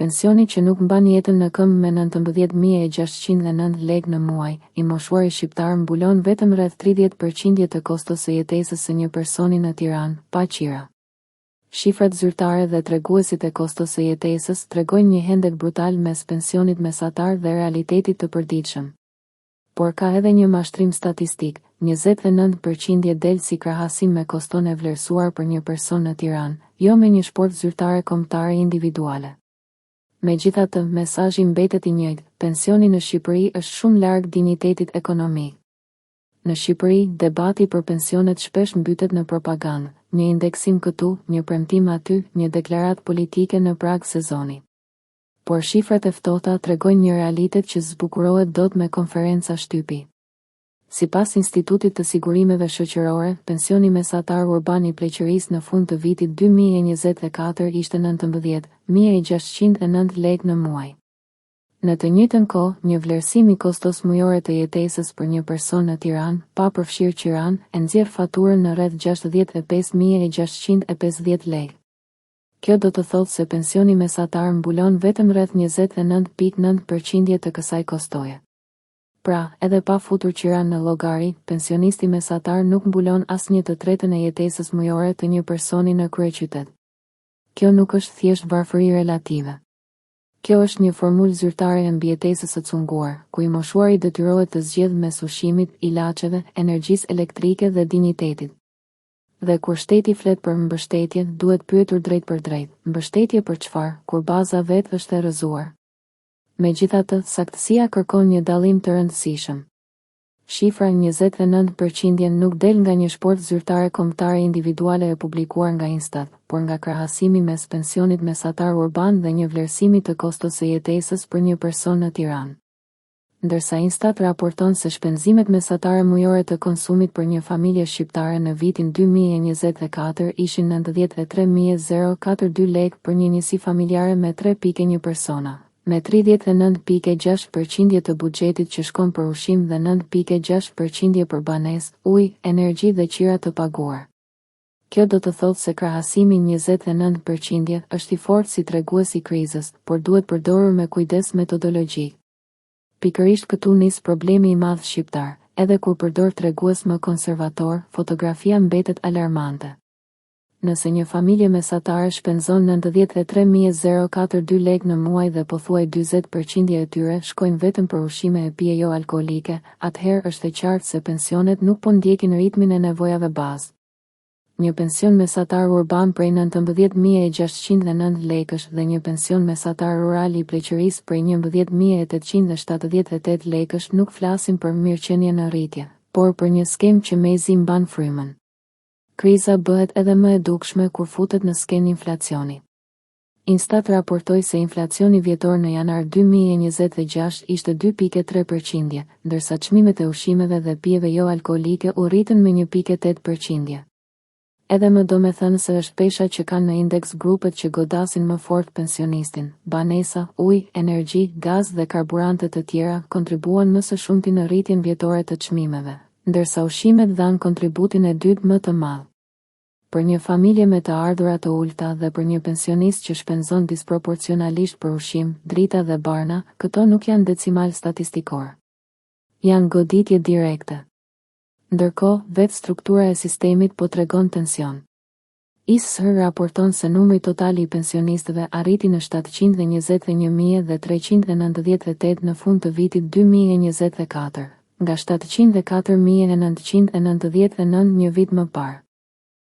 Pensioni që nuk mban jetën në këmbë me 19.609 lekë në muaj, i moshuari shqiptar mbulon vetëm rreth 30% të kostos së jetesës së një personi në Tiranë, pa qira. Shifrat zyrtare dhe treguesit e kostos së jetesës tregojnë një hendek brutal mes pensionit mesatar dhe realitetit të përditshëm. Por ka edhe një mashtrim statistik, 29% del si krahasim me koston e vlerësuar për një person në Tiranë, jo me një shport zyrtare kombëtare individuale. Megjithatë, mesazhi mbetet i njëjtë, pensioni në Shqipëri është shumë larg dinjitetit ekonomik. Në Shqipëri, debati për pensionet shpesh mbytet në propagandë, një indeksim këtu, një premtim aty, një deklaratë politike në prag sezoni. Por shifrat e ftohta tregojnë një realitet që zbukurohet dot me konferenca shtypi. Sipas Institutit të Sigurimeve Shoqërore, pensioni mesatar urban i pleqërisë në fund të vitit 2024 ishte 19.609 lekë në muaj. Në të njëjtën kohë, një vlerësim i kostos mujore të jetesës për një person në Tiranë, pa përfshirë Qiran, e nxjerr faturën në rreth 65.650 lekë. Kjo do të thotë se pensioni mesatar mbulon vetëm rreth 29.9% të kësaj kostoje. Pra, edhe pa futur Qiran në llogari, pensionisti mesatar nuk mbulon asnjë të tretën e jetesës mujore të një personi në kryeqytet. Kjo nuk është thjesht varfëri relative. Kjo është një formulë zyrtare e mbijetesës së cunguar, ku i moshuari detyrohet të zgjedhë mes ushqimit, ilaçeve, energjisë elektrike dhe dinjitetit. Dhe kur shteti flet për mbështetje, duhet pyetur drejt për drejt, mbështetje për çfarë, kur baza vetë është e rrëzuar. Megjithatë, saktësia kërkon një dallim të rëndësishëm. Shifra 29% nuk del nga një shport zyrtare kombëtare individuale e publikuar nga Instat, por nga krahasimi mes pensionit mesatar urban dhe një vlerësimi të kostos së jetesës për një person në Tiranë. Ndërsa Instat raporton se shpenzimet mesatare mujore të konsumit për një familje shqiptare në vitin 2024 ishin 93.042 lekë për një njësi familjare me 3.1 persona, me 39.6% të buxhetit që shkon për ushqim dhe 9.6% për banesë, ujë, energji dhe qira të paguar. Kjo do të thotë se krahasimi 29% është i fortë si tregues i krizës, por duhet përdorur me kujdes metodologjik. Pikërisht këtu nis problemi i madh shqiptar, edhe kur përdor tregues më konservator, fotografia mbetet alarmante. Nëse një familje mesatare shpenzon 93.042 lekë në muaj dhe pothuaj 40% e tyre shkojnë vetëm për ushqime e pije jo alkoolike, atëherë është e qartë se pensionet nuk po ndjekin ritmin e nevojave bazë. Një pension mesatar urban prej 19.609 lekësh dhe një pension mesatar rural i pleqërisë prej 11.878 lekësh nuk flasin për mirëqenie në rritje, por për një skemë që mezi mban frymën. Kriza bëhet edhe më e dukshme kur futet në skenë inflacioni. Instat raportoi se inflacioni vjetor në janar 2026 ishte 2.3%, ndërsa çmimet e ushqimeve dhe pijeve jo alkoolike u rritën me 1.8%. Edhe më domethënëse është pesha që kanë në indeks grupet që godasin më fort pensionistin, banesa, ujë, energji, gaz dhe karburante të tjera kontribuan më së shumti në rritjen vjetore të çmimeve, ndërsa ushqimet dhanë kontributin e dytë më të madh. Për një familje me të ardhurat të ulta dhe për një pensionist që shpenzon disproporcionalisht për ushqim, drita dhe barna, këto nuk janë decimal statistikor. Janë goditje direkte. Ndërkohë, vetë struktura e sistemit po tregon tension. ISR raporton se numri total i pensionistëve arriti në 721.398 në fund të vitit 2024, nga 704.999 një vit më parë.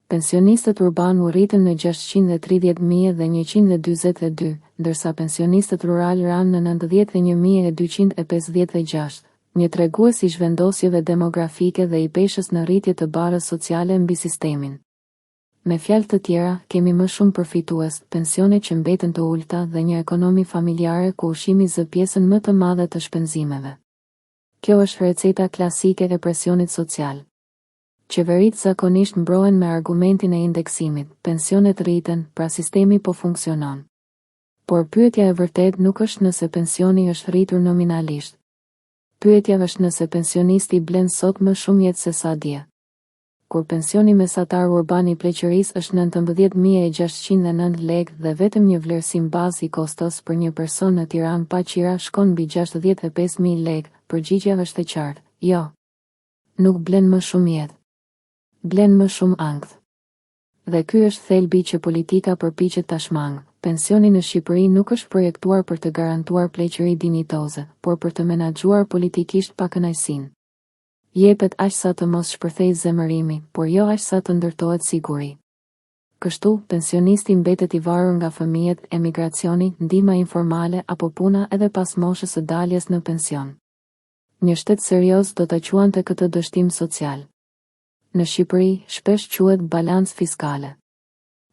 Pensionistët urban u rritën në 630.142, ndërsa pensionistët rural ranë në 91.256. Një tregues i zhvendosjeve demografike dhe i peshës në rritje të barës sociale mbi sistemin. Me fjalë të tjera, kemi më shumë përfitues, pensione që mbeten të ulta dhe një ekonomi familjare ku ushqimi zë pjesën më të madhe të shpenzimeve. Kjo është receta klasike e presionit social. Qeveritë zakonisht mbrohen me argumentin e indeksimit, pensionet rriten, pra sistemi po funksionon. Por pyetja e vërtet nuk është nëse pensioni është rritur nominalisht. Pyetja është nëse pensionisti blen sot më shumë jetë se sa dje. kur pensioni mesatar urban i pleqërisë është 19.609 lekë dhe vetëm një vlerësim bazë i kostos për një person në Tiranë pa qira shkon mbi 65.000 lekë, përgjigjja është e qartë: jo. Nuk blen më shumë jetë. Blen më shumë ankth. Dhe ky është thelbi që politika përpiqet ta shmangë. Pensioni në Shqipëri nuk është projektuar për të garantuar pleqëri dinjitoze, por për të menaxhuar politikisht pakënaqësinë. Jepet aq sa të mos shpërthejë zemërimi, por jo aq sa të ndërtohet siguri. Kështu, pensionisti mbetet i varur nga fëmijët, emigracioni, ndihma informale apo puna edhe pas moshës së daljes në pension. Një shtet serioz do ta quante këtë dështim social. Në Shqipëri, shpesh quhet balancë fiskale.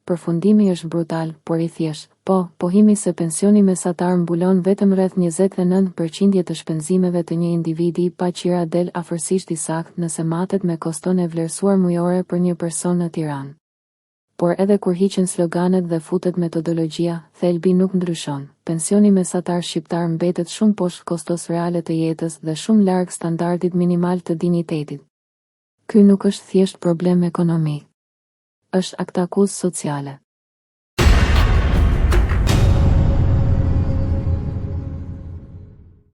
Përfundimi është brutal, por i thjeshtë. Pohimi se pensioni mesatar mbulon vetëm rreth 29% të shpenzimeve të një individi pa qira del afërsisht i saktë nëse matet me koston e vlerësuar mujore për një person në Tiranë. Por edhe kur hiqen sloganet dhe futet metodologjia, thelbi nuk ndryshon. Pensioni mesatar shqiptar mbetet shumë poshtë kostos reale të jetës dhe shumë larg standardit minimal të dinjitetit. Ky nuk është thjesht problem ekonomik. Është aktakuzë sociale.